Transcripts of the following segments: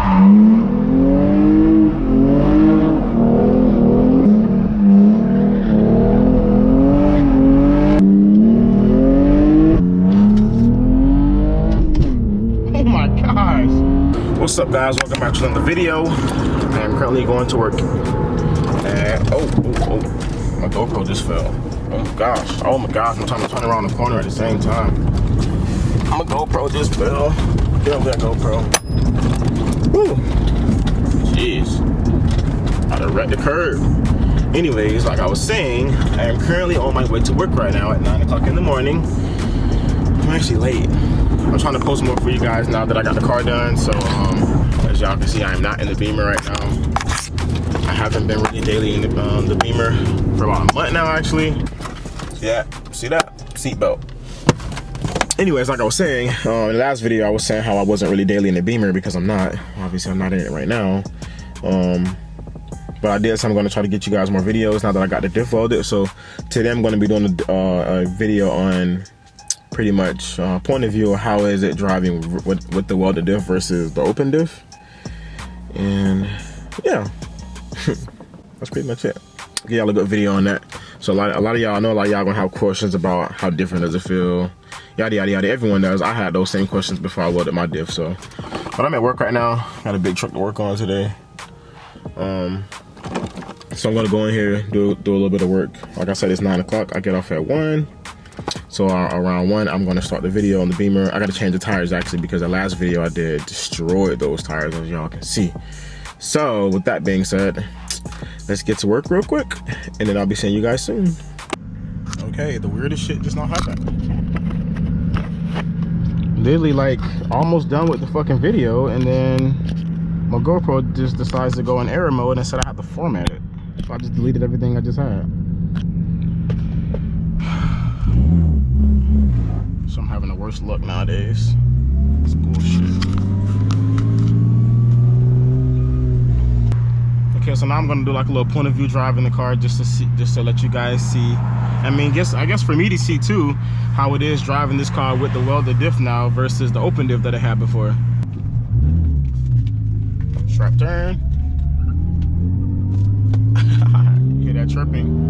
What's up, guys? Welcome back to another video. I'm currently going to work and my GoPro just fell. Oh my gosh, I'm trying to turn around the corner at the same time. My GoPro just fell. Get over that GoPro. Woo. Jeez. I'd have wrecked the curb. Anyways, like I was saying, I am currently on my way to work right now at 9 o'clock in the morning. I'm actually late. I'm trying to post more for you guys now that I got the car done. So as y'all can see, I am not in the Beamer right now. I haven't been really daily in the Beamer for about a month now, actually. Yeah, see that? Seatbelt. Anyways, like I was saying, in the last video I was saying how I wasn't really daily in the Beamer because I'm not. Obviously I'm not in it right now. But I did, so I'm going to try to get you guys more videos now that I got the diff welded. So today I'm going to be doing a video on pretty much point of view of how is it driving with the welded diff versus the open diff. And yeah, that's pretty much it. Give y'all a good video on that. So a lot of y'all, I know a lot of y'all gonna have questions about how different does it feel, yada yada yada. Everyone does. I had those same questions before I welded my diff. So, but I'm at work right now. Got a big truck to work on today. So I'm gonna go in here, do a little bit of work. Like I said, it's 9 o'clock. I get off at 1. So around 1, I'm gonna start the video on the Beamer. I gotta change the tires actually because the last video I did destroyed those tires, as y'all can see. So with that being said, let's get to work real quick and then I'll be seeing you guys soon. Okay, the weirdest shit just not happened. Literally like almost done with the fucking video and then my GoPro just decides to go in error mode and said I have to format it. So I just deleted everything I just had. So I'm having the worst luck nowadays. It's bullshit. Okay, so now I'm gonna do like a little point of view drive in the car just to see, just to let you guys see. I mean, I guess for me to see too how it is driving this car with the welded diff now versus the open diff that I had before. Sharp turn. You hear that chirping?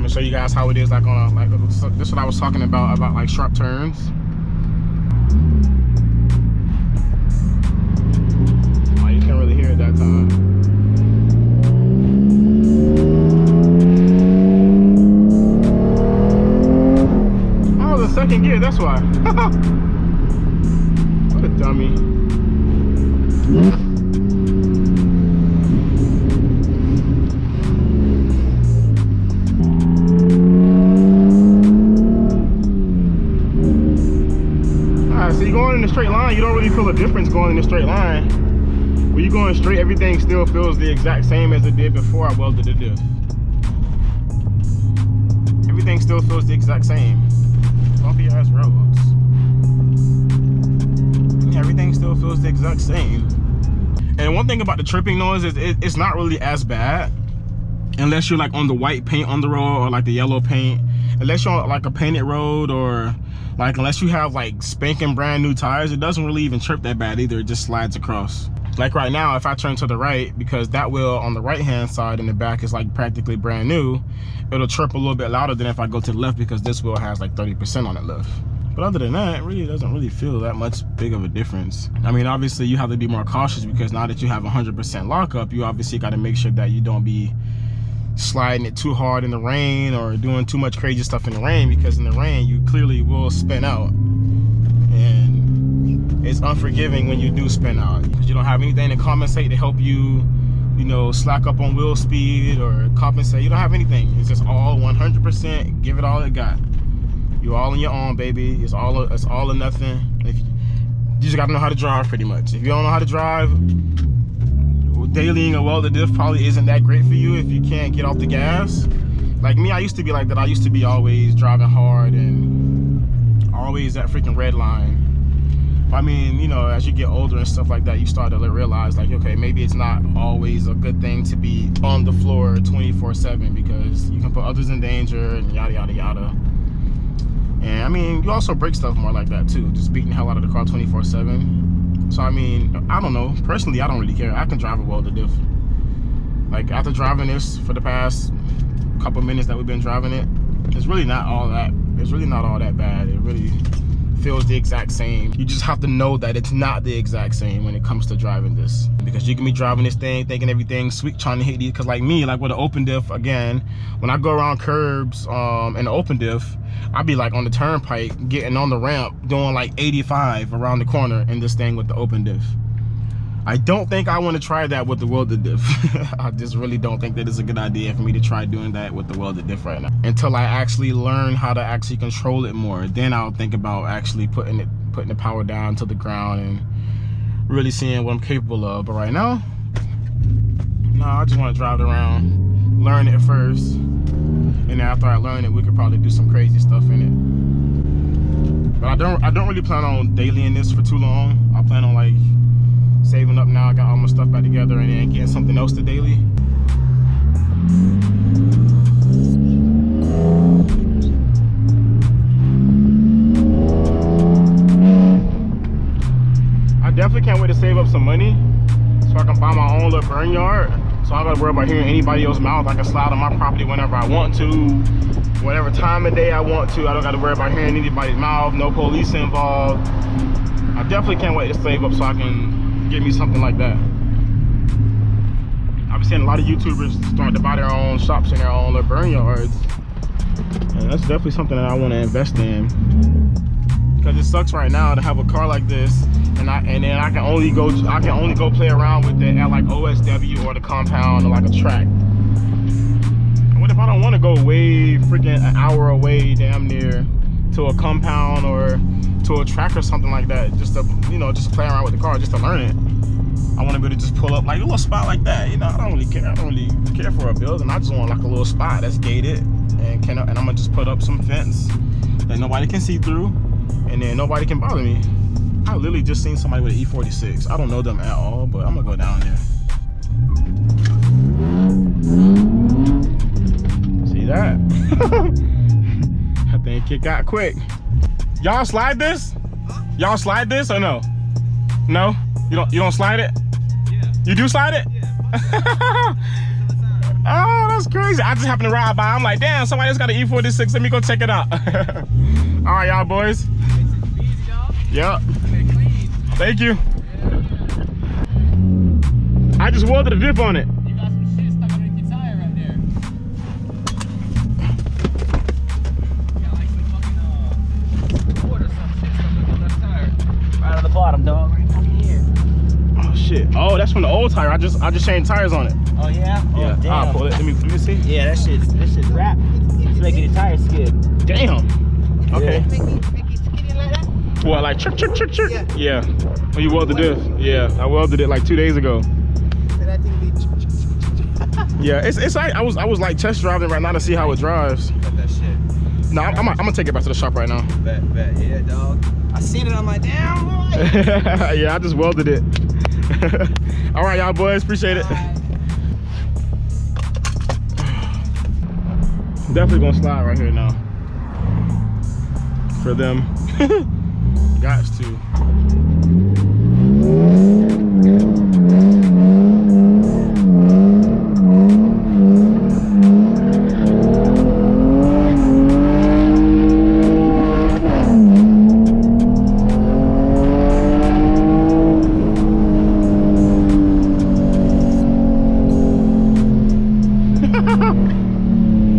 Show you guys how it is like on this is what I was talking about like sharp turns. Oh, you can't really hear it that time. Oh, the second gear, that's why. What a dummy. Going in a straight line, you don't really feel a difference going in a straight line. When you're going straight, everything still feels the exact same as it did before I welded the diff. Everything still feels the exact same. Bumpy ass roads. Everything still feels the exact same. And one thing about the tripping noise is it's not really as bad unless you're like on the white paint on the road or like the yellow paint. Unless you're on like a painted road or like unless you have like spanking brand new tires, it doesn't really even trip that bad either. It just slides across. Like right now, if I turn to the right, because that wheel on the right hand side in the back is like practically brand new, it'll chirp a little bit louder than if I go to the left because this wheel has like 30% on it left. But other than that, it really doesn't really feel that much big of a difference. I mean, obviously you have to be more cautious because now that you have 100% lockup, you obviously got to make sure that you don't be sliding it too hard in the rain or doing too much crazy stuff in the rain, because in the rain you clearly will spin out and it's unforgiving when you do spin out because you don't have anything to compensate to help you, you know, slack up on wheel speed or compensate. You don't have anything. It's just all 100%. Give it all it got. You all on your own, baby. It's all or nothing. You just gotta know how to drive, pretty much. If you don't know how to drive, dailying a welded diff probably isn't that great for you if you can't get off the gas. Like me, I used to be like that. I used to be always driving hard and always that freaking red line. But I mean, you know, as you get older and stuff like that, you start to realize like, okay, maybe it's not always a good thing to be on the floor 24/7 because you can put others in danger and yada yada yada. I mean, you also break stuff more like that too, just beating the hell out of the car 24/7. So I mean, I don't know, personally I don't really care. I can drive a welded diff. Like after driving this for the past couple minutes that we've been driving it, it's really not all that bad. It really feels the exact same. You just have to know that it's not the exact same when it comes to driving this, because you can be driving this thing thinking everything's sweet, trying to hit these, because like me, like with an open diff, again, when I go around curbs in an open diff, I be like on the turnpike getting on the ramp doing like 85 around the corner in this thing with the open diff. I don't think I want to try that with the welded diff. I just really don't think that it's a good idea for me to try doing that with the welded diff right now. Until I actually learn how to actually control it more, then I'll think about actually putting the power down to the ground and really seeing what I'm capable of. But right now, no, I just want to drive it around, learn it first, and then after I learn it, we could probably do some crazy stuff in it. But I don't really plan on dailying this for too long. I plan on like saving up now. I got all my stuff back together and then getting something else to daily. I definitely can't wait to save up some money so I can buy my own little burn yard. So I don't gotta worry about hearing anybody else's mouth. I can slide on my property whenever I want to, whatever time of day I want to. I don't gotta worry about hearing anybody's mouth, no police involved. I definitely can't wait to save up so I can get me something like that. I've been seeing a lot of YouTubers starting to buy their own shops and their own little burn yards, and that's definitely something that I want to invest in, because it sucks right now to have a car like this and then I can only go play around with it at like OSW or the compound or like a track. What if I don't want to go way freaking an hour away damn near to a compound or to a track or something like that, just to, you know, just play around with the car, just to learn it. I want to be able to just pull up like a little spot like that, you know. I don't really care for a building. I just want like a little spot that's gated, and I'm gonna just put up some fence that nobody can see through, and then nobody can bother me. I literally just seen somebody with an E46. I don't know them at all, but I'm gonna go down there. See that? That thing kick out quick. Y'all slide this? Y'all slide this or no? No? You don't slide it? Yeah. You do slide it? Yeah. Oh, that's crazy. I just happened to ride by. I'm like, damn, somebody else got an E46. Let me go check it out. All right, y'all boys. Yep. Thank you. I just welded a diff on it. You got some shit stuck underneath your tire right there. You got like some fucking wood or some shit stuck on that tire. Right on the bottom, dog. Right fucking here. Oh shit. Oh, that's from the old tire. I just changed tires on it. Oh yeah? Oh, yeah. Damn. I'll pull it. Let me see. Yeah, that shit's wrapped. It's making the tire skid. Damn. Okay. What, like chirp, chirp, chirp, chirp? Yeah. Yeah. When you welded the diff. Yeah, I welded it like 2 days ago. Yeah, it's like I was like test driving right now to see how it drives. Got that shit. No, I'm gonna take it back to the shop right now. Bet, yeah, dog. I seen it. I'm like, damn. Yeah, I just welded it. All right, y'all boys, appreciate it. Definitely gonna slide right here now. For them. Gots to.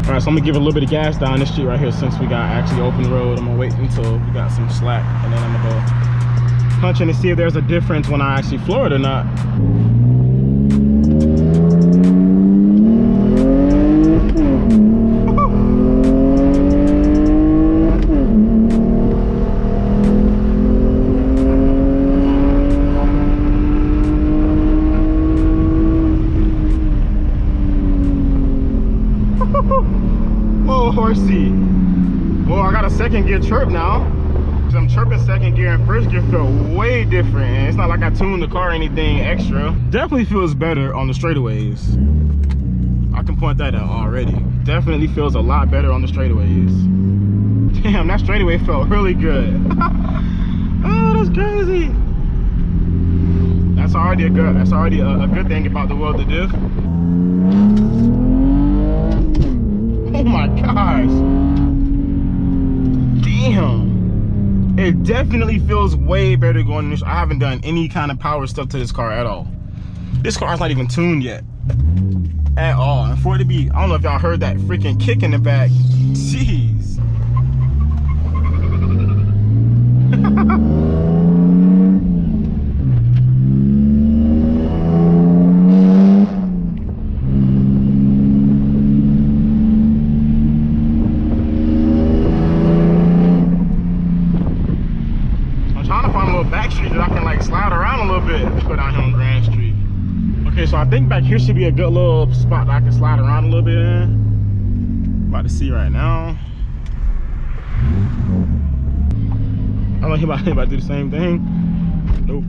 Alright, so I'm gonna give a little bit of gas down this street right here since we got actually open road. I'm gonna wait until we got some slack, and then I'm gonna go punch in to see if there's a difference when I actually floor it or not. Oh, horsey. Well, I got a second gear chirp now. So I'm chirping second gear, and first gear felt way different. And it's not like I tuned the car or anything extra. Definitely feels better on the straightaways. I can point that out already. Definitely feels a lot better on the straightaways. Damn, that straightaway felt really good. Oh, that's crazy. That's already a good thing about the WIELDED diff. Oh my gosh. Damn. It definitely feels way better going this. I haven't done any kind of power stuff to this car at all. This car's not even tuned yet. At all. And for it to be, I don't know if y'all heard that freaking kick in the back. Jeez. Back street that I can like slide around a little bit. Put out here on Grand Street. Okay, so I think back here should be a good little spot that I can slide around a little bit in. About to see right now. I don't know he about to do the same thing. Nope.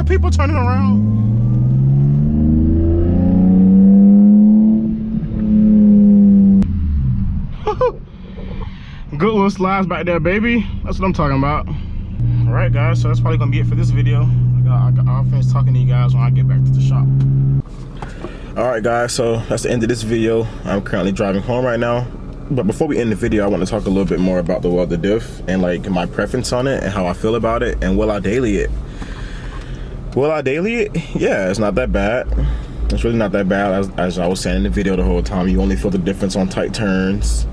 People turning around. Good little slides back there, baby. That's what I'm talking about. All right, guys, so that's probably gonna be it for this video. I'll finish talking to you guys when I get back to the shop. All right, guys, so that's the end of this video. I'm currently driving home right now. But before we end the video, I want to talk a little bit more about the WIELDED diff and like my preference on it and how I feel about it and will I daily it. Will I daily it? Yeah, it's not that bad. It's really not that bad. As I was saying in the video the whole time, you only feel the difference on tight turns.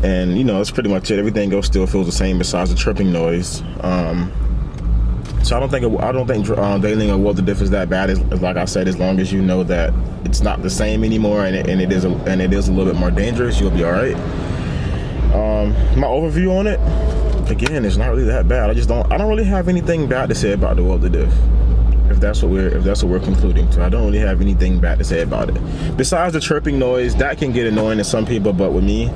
And you know, that's pretty much it. Everything else still feels the same besides the tripping noise. So I don't think dailying a WIELDED diff is that bad. As like I said, as long as you know that it's not the same anymore and it is a little bit more dangerous, you'll be all right. My overview on it, again, it's not really that bad. I don't really have anything bad to say about the WIELDED diff. If that's what we're concluding to. I don't really have anything bad to say about it. Besides the chirping noise, that can get annoying to some people, but with me,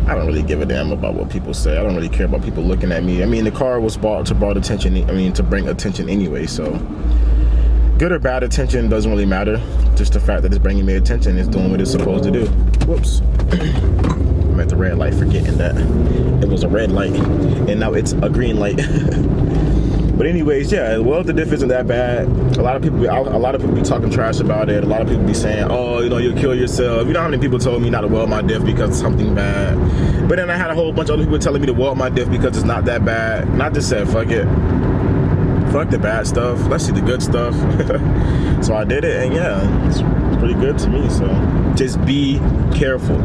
I don't really give a damn about what people say. I don't really care about people looking at me. I mean, the car was bought to bring attention anyway, so good or bad attention doesn't really matter. Just the fact that it's bringing me attention is doing what it's supposed to do. Whoops. I'm at the red light, forgetting that it was a red light and now it's a green light. But anyways, yeah, well, the diff isn't that bad. A lot of people be talking trash about it. A lot of people be saying, oh, you know, you'll kill yourself. You know how many people told me not to weld my diff because it's something bad. But then I had a whole bunch of other people telling me to weld my diff because it's not that bad. And I just said, fuck it. Fuck the bad stuff. Let's see the good stuff. So I did it, and yeah, it's pretty good to me. So just be careful.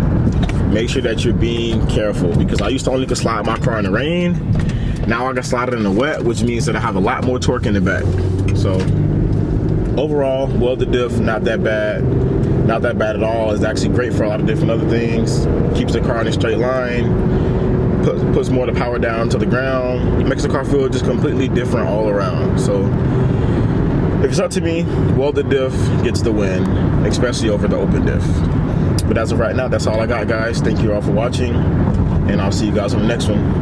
Make sure that you're being careful, because I used to only could slide my car in the rain. Now I can slide it in the wet, which means that I have a lot more torque in the back. So overall, WIELDED diff, not that bad. Not that bad at all. It's actually great for a lot of different other things. Keeps the car in a straight line. Puts more of the power down to the ground. It makes the car feel just completely different all around. So if it's up to me, WIELDED diff gets the win, especially over the open diff. But as of right now, that's all I got, guys. Thank you all for watching, and I'll see you guys on the next one.